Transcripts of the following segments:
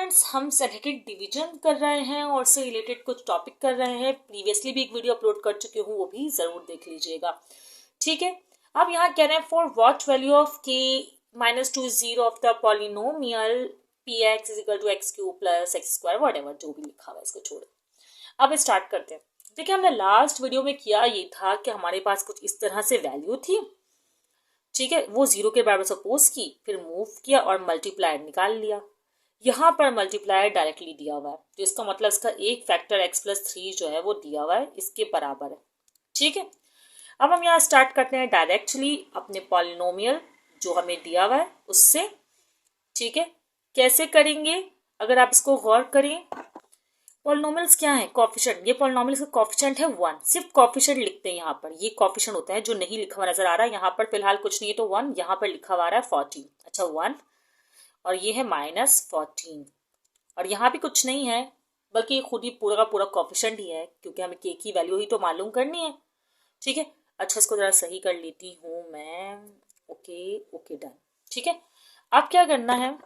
Students, हम synthetic division कर रहे हैं और से रिलेटेड कुछ टॉपिक कर रहे हैं। प्रीवियसली भी एक वीडियो अपलोड कर चुकी हूँ, वो भी ज़रूर देख लीजिएगा। ठीक है, अब यहाँ कह रहे हैं for what value of k -2 is 0 of the polynomial px is equal to x cube plus x square, what जो भी लिखा हुआ है इसको छोड़ो। अब स्टार्ट करते हैं। देखिए, हमने लास्ट वीडियो में किया ये था कि हमारे पास कुछ इस तरह से वैल्यू थी। ठीक है, वो 0 के बराबर सपोज की, फिर मूव किया और मल्टीप्लायर निकाल लिया। यहाँ पर मल्टीप्लायर डायरेक्टली दिया हुआ है, तो इसका मतलब इसका एक फैक्टर x+3 जो है वो दिया हुआ है, इसके बराबर है। ठीक है, अब हम यहाँ स्टार्ट करते हैं डायरेक्टली अपने पॉलिनोमियल जो हमें दिया हुआ है उससे। ठीक है, कैसे करेंगे अगर आप इसको गौर करें। पॉलिनोमियल्स क्या है? कॉफिशिएंट। ये पॉलिनोमियल्स का कॉफिशिएंट है 1, सिर्फ कॉफिशिएंट लिखते हैं यहाँ पर। ये कॉफिशिएंट होता है जो नहीं लिखा हुआ नजर आ रहा है यहाँ पर, फिलहाल कुछ नहीं है तो 1, यहाँ पर लिखा हुआ आ रहा है 14। अच्छा 1 और ये है -14 और यहाँ भी कुछ नहीं है, बल्कि ये खुद ही पूरा का पूरा कॉफिशिएंट ही है, क्योंकि हमें के की वैल्यू ही तो मालूम करनी है। ठीक है, अच्छा इसको जरा सही कर लेती हूँ मैं। Okay done. ठीक है, अब क्या करना है,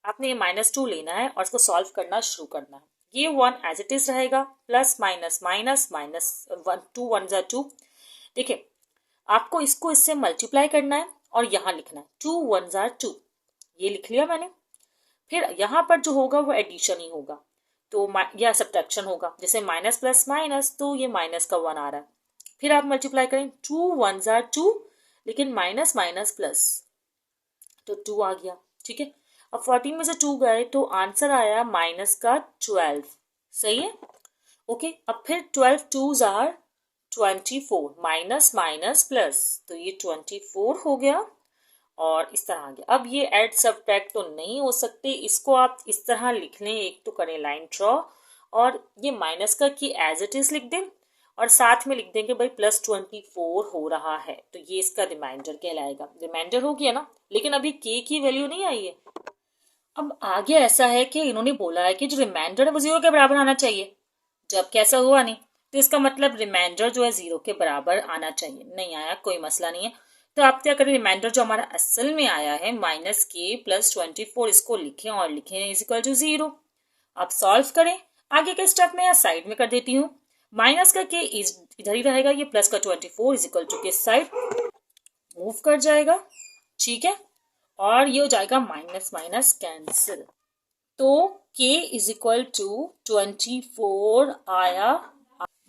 आपने ये -2 लेना है और इसको सॉल्व करना शुरू करना है। ये 1 एज इट इज रहेगा, प्लस माइनस माइनस माइनस 1 2 1 जा 2। देखिए, आपको इसको इससे मल्टीप्लाई करना है और यहाँ लिखना है 2 1 जा 2। ये लिख लिया मैंने। फिर यहाँ पर जो होगा वो एडिशन ही होगा, तो या सब्ट्रैक्शन होगा। जैसे माइनस प्लस माइनस, तो ये माइनस का 1 आ रहा है। फिर आप मल्टीप्लाई करें 2 1 जा 2, लेकिन माइनस माइनस प्लस, तो 2 आ गया। ठीक है, अब 14 में से 2 गए तो आंसर आया माइनस का 12। सही है। ओके, अब फिर 12 2s are 24, minus minus plus, तो ये 24 हो गया और इस तरह आ गया। अब ये ऐड सब्ट्रैक्ट तो नहीं हो सकते, इसको आप इस तरह लिख लें। एक तो करें लाइन ड्रॉ और ये माइनस का की एज इट इज लिख दें और साथ में लिख दें कि भाई +24 हो रहा है, तो ये इसका रिमाइंडर कहलाएगा। रिमाइंडर हो गया ना, लेकिन अभी के की वैल्यू नहीं आई है। अब आगे ऐसा है कि इन्होंने बोला है कि जो रिमाइंडर है वो 0 के बराबर आना चाहिए, जब कैसा हुआ नहीं, तो इसका मतलब रिमाइंडर जो है 0 के बराबर आना चाहिए। नहीं आया, कोई मसला नहीं है। तो आप क्या करें, रिमाइंडर जो हमारा असल में आया है -k + 24, इसको लिखें और लिखें इज इक्वल टू 0। आप सॉल्व करें। आगे के स्टेप में या साइड में कर देती हूँ। माइनस का k इधर ही रहेगा, ये प्लस का 24 इज इक्वल टू किस साइड मूव कर जाएगा। ठीक है, और ये हो जाएगा माइनस माइनस कैंसिल, तो k इज इक्वल टू 24 आया।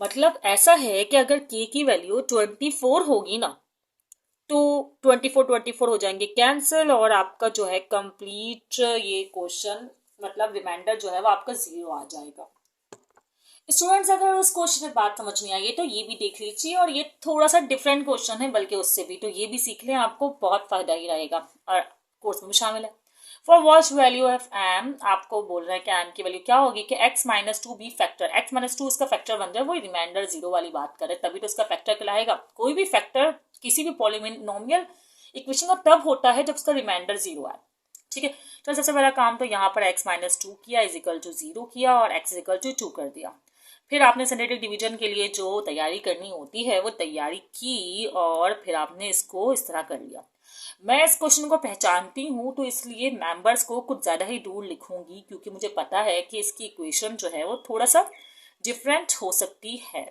मतलब ऐसा है कि अगर k की वैल्यू 24 होगी ना, तो 24 हो जाएंगे कैंसिल और आपका जो है कंप्लीट ये क्वेश्चन, मतलब रिमाइंडर जो है वो आपका 0 आ जाएगा। स्टूडेंट्स, अगर उस क्वेश्चन में बात समझ नहीं आई है तो ये भी देख लीजिए, और ये थोड़ा सा डिफरेंट क्वेश्चन है बल्कि उससे भी, तो ये भी सीख लें, आपको बहुत फायदा ही रहेगा और कोर्स में भी शामिल है। For watch value of m, आपको बोल रहे हैं कि m की वैल्यू क्या होगी कि x - 2 बी फैक्टर, x - 2 इसका फैक्टर बन जाए, वो रिमाइंडर 0 वाली बात करे तभी तो इसका फैक्टर कहलाएगा। कोई भी फैक्टर किसी भी पॉलिनोमियल इक्वेशन का तब होता है जब उसका रिमाइंडर 0 आए। ठीक है, तो सबसे पहला काम तो यहाँ पर x - 2 किया इज इक्वल टू 0 किया और x इज इक्वल टू 2 कर दिया। फिर आपने सिंथेटिक डिवीजन के लिए जो तैयारी करनी होती है वो तैयारी की और फिर आपने इसको इस तरह कर लिया। मैं इस क्वेश्चन को पहचानती हूँ तो इसलिए नंबर्स को कुछ ज़्यादा ही दूर लिखूंगी, क्योंकि मुझे पता है कि इसकी इक्वेशन जो है वो थोड़ा सा डिफरेंट हो सकती है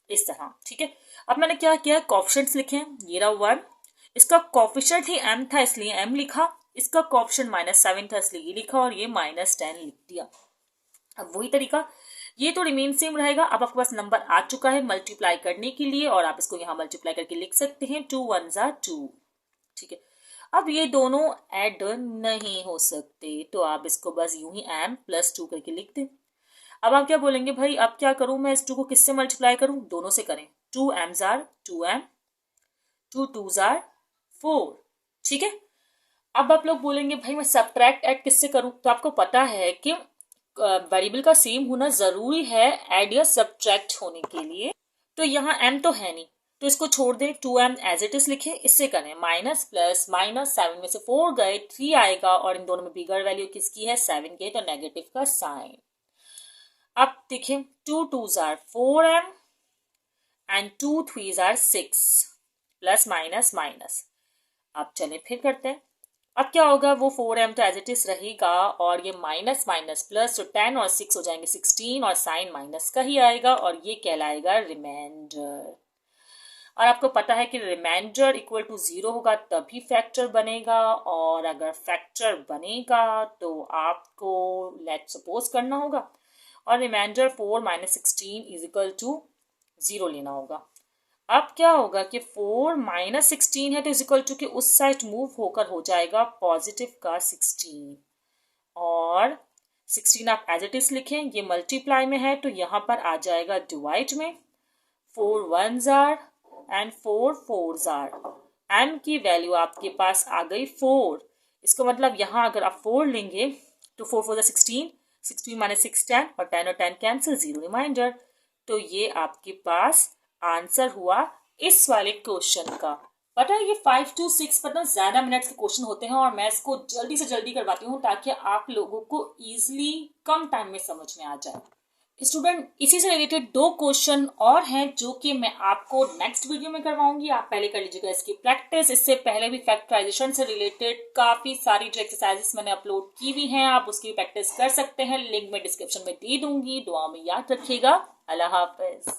इस तरह। ठीक है, अब मैंने क्या किया, कॉफिशिएंट्स लिखे। ये रहा 1, इसका कॉफिशिएंट ही m था इसलिए m लिखा, इसका कॉफिशिएंट -7 था इसलिए ये लिखा और ये -10 लिख दिया। अब वही तरीका, ये तो रिमेन सेम रहेगा। अब आपके पास नंबर आ चुका है मल्टीप्लाई करने के लिए और आप इसको यहाँ मल्टीप्लाई करके लिख सकते हैं 2 1 जा 2। ठीक है, अब ये दोनों ऐड नहीं हो सकते तो आप इसको बस यूं ही m + 2 करके लिख दें। अब आप क्या बोलेंगे, भाई अब क्या करूं मैं, इस 2 को किससे मल्टीप्लाई करूं, दोनों से करें। 2 m's are 2m, 2 2's are 4। ठीक है, अब आप लोग बोलेंगे भाई मैं सब्ट्रैक्ट ऐड किससे करूं, तो आपको पता है कि वेरिएबल का सेम होना जरूरी है ऐड या सब्ट्रैक्ट होने के लिए। तो यहाँ m तो है नहीं, तो इसको छोड़ दें, 2m एज इट इज लिखे। इससे करें माइनस प्लस, -7 में से 4 गए 3 आएगा और इन दोनों में बिगर वैल्यू किसकी है, 7 की, तो नेगेटिव का साइन। अब देखें 2 2s are 4m and 2 3s are 6, plus minus minus. अब चले फिर करते हैं, अब क्या होगा, वो 4m तो एज इट इज रहेगा और ये माइनस माइनस प्लस, तो 10 और 6 हो जाएंगे 16 और साइन माइनस का ही आएगा और ये कहलाएगा रिमाइंडर। और आपको पता है कि रिमाइंडर इक्वल टू 0 होगा तभी फैक्टर बनेगा, और अगर फैक्टर बनेगा तो आपको लेट सपोज करना होगा और reminder 4 minus 16 is equal to 0 लेना होगा। अब क्या होगा कि 4 माइनस 16 है तो इज इक्वल टू कि उस साइड मूव होकर हो जाएगा पॉजिटिव का 16, और 16 आप एज इट इज लिखें, ये मल्टीप्लाई में है तो यहाँ पर आ जाएगा डिवाइड में। 4 1s are and 4 4s are, m की वैल्यू आपके पास आ गई 4। इसका मतलब यहाँ अगर आप 4 लेंगे तो 4 4 16, 16 माइनस 6 10 और 10 और 10 कैंसिल, 0 रिमाइंडर। तो ये आपके पास आंसर हुआ इस वाले क्वेश्चन का। पता है ये 5 to 6 पर ना ज्यादा मिनट्स के क्वेश्चन होते हैं और मैं इसको जल्दी से जल्दी करवाती हूँ ताकि आप लोगों को इजीली कम टाइम में समझ में आ जाए। स्टूडेंट, इसी से रिलेटेड 2 क्वेश्चन और हैं जो कि मैं आपको नेक्स्ट वीडियो में करवाऊंगी। आप पहले कर लीजिएगा इसकी प्रैक्टिस। इससे पहले भी फैक्टराइजेशन से रिलेटेड काफी सारी जो एक्सरसाइजेस मैंने अपलोड की हुई हैं, आप उसकी प्रैक्टिस कर सकते हैं। लिंक मैं डिस्क्रिप्शन में दे दूंगी। दुआ में याद रखिएगा। अल्लाह हाफिज।